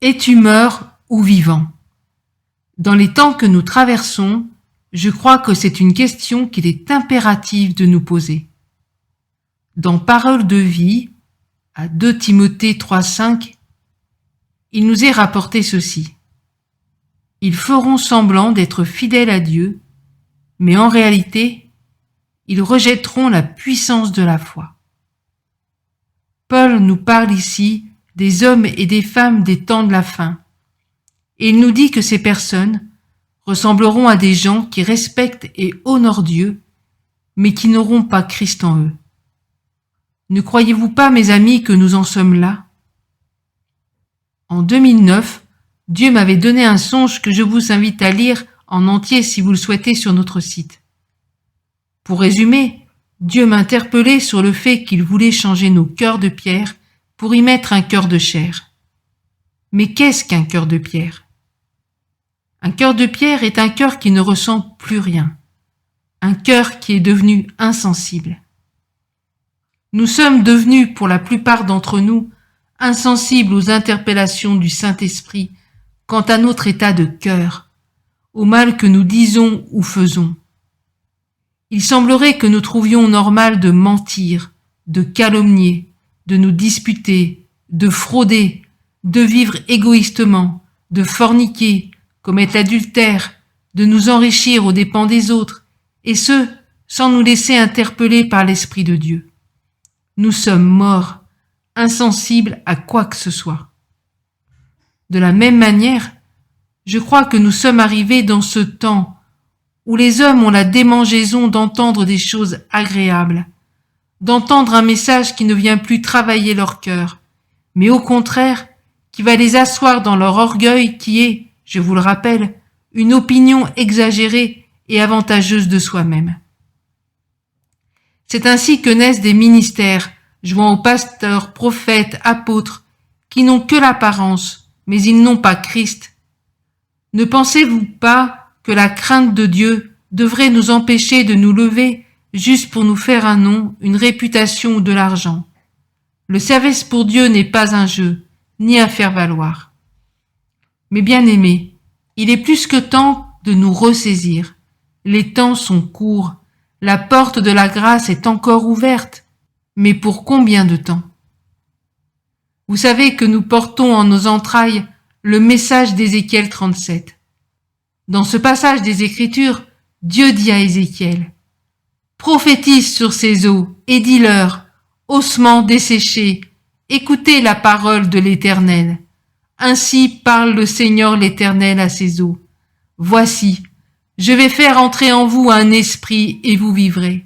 Es-tu mort ou vivant? Dans les temps que nous traversons, je crois que c'est une question qu'il est impératif de nous poser. Dans Paroles de vie, à 2 Timothée 3,5, il nous est rapporté ceci. Ils feront semblant d'être fidèles à Dieu, mais en réalité, ils rejetteront la puissance de la foi. Paul nous parle ici des hommes et des femmes des temps de la fin, et il nous dit que ces personnes ressembleront à des gens qui respectent et honorent Dieu, mais qui n'auront pas Christ en eux. Ne croyez-vous pas, mes amis, que nous en sommes là? En 2009, Dieu m'avait donné un songe que je vous invite à lire en entier si vous le souhaitez sur notre site. Pour résumer, Dieu m'a interpellé sur le fait qu'il voulait changer nos cœurs de pierre pour y mettre un cœur de chair. Mais qu'est-ce qu'un cœur de pierre? Un cœur de pierre est un cœur qui ne ressent plus rien, un cœur qui est devenu insensible. Nous sommes devenus, pour la plupart d'entre nous, insensibles aux interpellations du Saint-Esprit quant à notre état de cœur, au mal que nous disons ou faisons. Il semblerait que nous trouvions normal de mentir, de calomnier, de nous disputer, de frauder, de vivre égoïstement, de forniquer, commettre l'adultère, de nous enrichir aux dépens des autres, et ce, sans nous laisser interpeller par l'Esprit de Dieu. Nous sommes morts, insensibles à quoi que ce soit. De la même manière, je crois que nous sommes arrivés dans ce temps où les hommes ont la démangeaison d'entendre des choses agréables, d'entendre un message qui ne vient plus travailler leur cœur, mais au contraire, qui va les asseoir dans leur orgueil qui est, je vous le rappelle, une opinion exagérée et avantageuse de soi-même. C'est ainsi que naissent des ministères, jouant aux pasteurs, prophètes, apôtres, qui n'ont que l'apparence, mais ils n'ont pas Christ. Ne pensez-vous pas que la crainte de Dieu devrait nous empêcher de nous lever juste pour nous faire un nom, une réputation ou de l'argent? Le service pour Dieu n'est pas un jeu, ni à faire valoir. Mais bien aimés, il est plus que temps de nous ressaisir. Les temps sont courts, la porte de la grâce est encore ouverte, mais pour combien de temps? Vous savez que nous portons en nos entrailles le message d'Ézéchiel 37. Dans ce passage des Écritures, Dieu dit à Ézéchiel, « Prophétise sur ces eaux et dis-leur, ossements desséchés, écoutez la parole de l'Éternel. Ainsi parle le Seigneur l'Éternel à ces eaux. Voici, je vais faire entrer en vous un esprit et vous vivrez.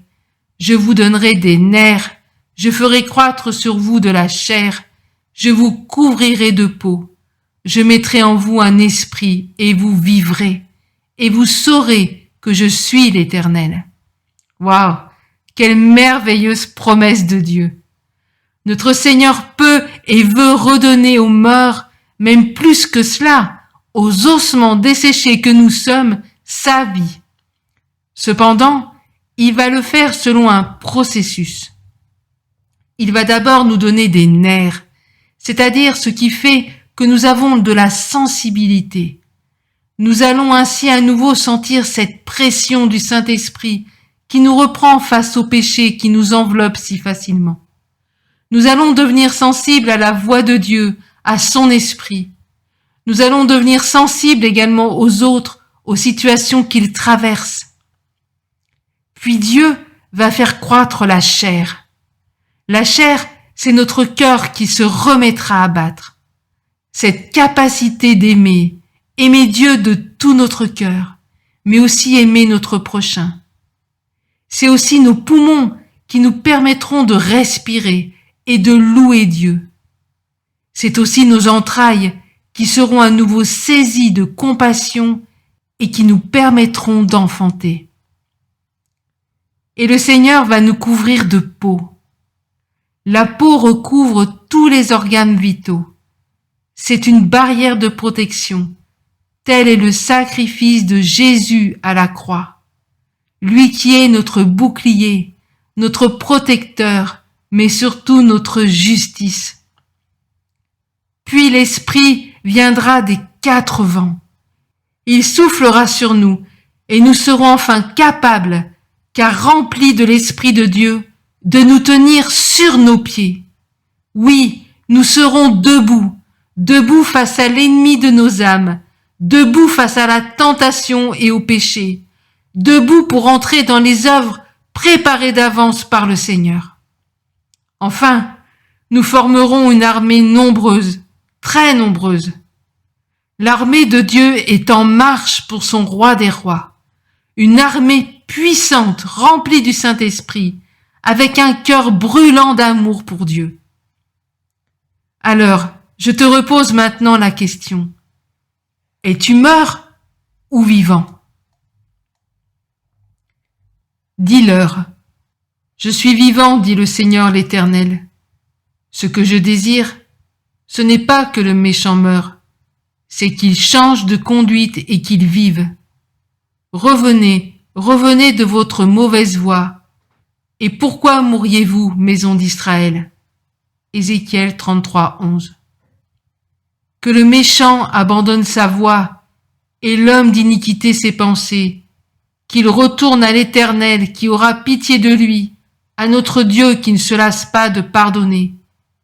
Je vous donnerai des nerfs, je ferai croître sur vous de la chair, je vous couvrirai de peau. Je mettrai en vous un esprit et vous vivrez, et vous saurez que je suis l'Éternel. » Waouh! Quelle merveilleuse promesse de Dieu! Notre Seigneur peut et veut redonner aux morts, même plus que cela, aux ossements desséchés que nous sommes, sa vie. Cependant, il va le faire selon un processus. Il va d'abord nous donner des nerfs, c'est-à-dire ce qui fait que nous avons de la sensibilité. Nous allons ainsi à nouveau sentir cette pression du Saint-Esprit qui nous reprend face au péché qui nous enveloppe si facilement. Nous allons devenir sensibles à la voix de Dieu, à son esprit. Nous allons devenir sensibles également aux autres, aux situations qu'ils traversent. Puis Dieu va faire croître la chair. La chair, c'est notre cœur qui se remettra à battre. Cette capacité d'aimer, aimer Dieu de tout notre cœur, mais aussi aimer notre prochain. C'est aussi nos poumons qui nous permettront de respirer et de louer Dieu. C'est aussi nos entrailles qui seront à nouveau saisies de compassion et qui nous permettront d'enfanter. Et le Seigneur va nous couvrir de peau. La peau recouvre tous les organes vitaux. C'est une barrière de protection. Tel est le sacrifice de Jésus à la croix. Lui qui est notre bouclier, notre protecteur, mais surtout notre justice. Puis l'Esprit viendra des 4 vents. Il soufflera sur nous et nous serons enfin capables, car remplis de l'Esprit de Dieu, de nous tenir sur nos pieds. Oui, nous serons debout, debout face à l'ennemi de nos âmes, debout face à la tentation et au péché, debout pour entrer dans les œuvres préparées d'avance par le Seigneur. Enfin, nous formerons une armée nombreuse, très nombreuse. L'armée de Dieu est en marche pour son roi des rois, une armée puissante, remplie du Saint-Esprit, avec un cœur brûlant d'amour pour Dieu. Alors, je te repose maintenant la question. Es-tu mort ou vivant? Dis-leur. Je suis vivant, dit le Seigneur l'Éternel. Ce que je désire, ce n'est pas que le méchant meure, c'est qu'il change de conduite et qu'il vive. Revenez, revenez de votre mauvaise voie. Et pourquoi mourriez-vous, maison d'Israël? Ézéchiel 33, 11. Que le méchant abandonne sa voie et l'homme d'iniquité ses pensées, qu'il retourne à l'Éternel qui aura pitié de lui, à notre Dieu qui ne se lasse pas de pardonner.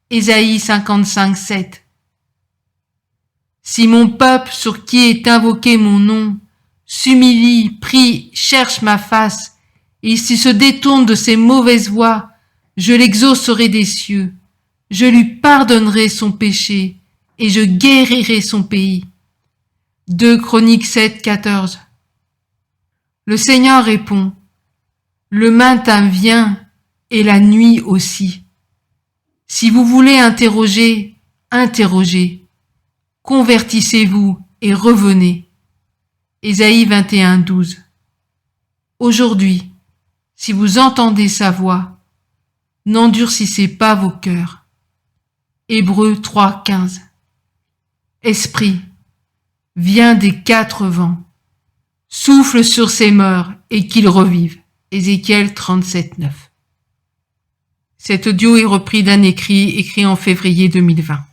Ésaïe 55, 7. Si mon peuple sur qui est invoqué mon nom s'humilie, prie, cherche ma face, et s'il se détourne de ses mauvaises voies, je l'exaucerai des cieux, je lui pardonnerai son péché, et je guérirai son pays. 2 Chroniques 7, 14. Le Seigneur répond, le matin vient, et la nuit aussi. Si vous voulez interroger, interrogez. Convertissez-vous et revenez. Ésaïe 21, 12. Aujourd'hui, si vous entendez sa voix, n'endurcissez pas vos cœurs. Hébreux 3, 15. Esprit, viens des 4 vents, souffle sur ces morts et qu'ils revivent. Ézéchiel 37, 9. Cet audio est repris d'un écrit en février 2020.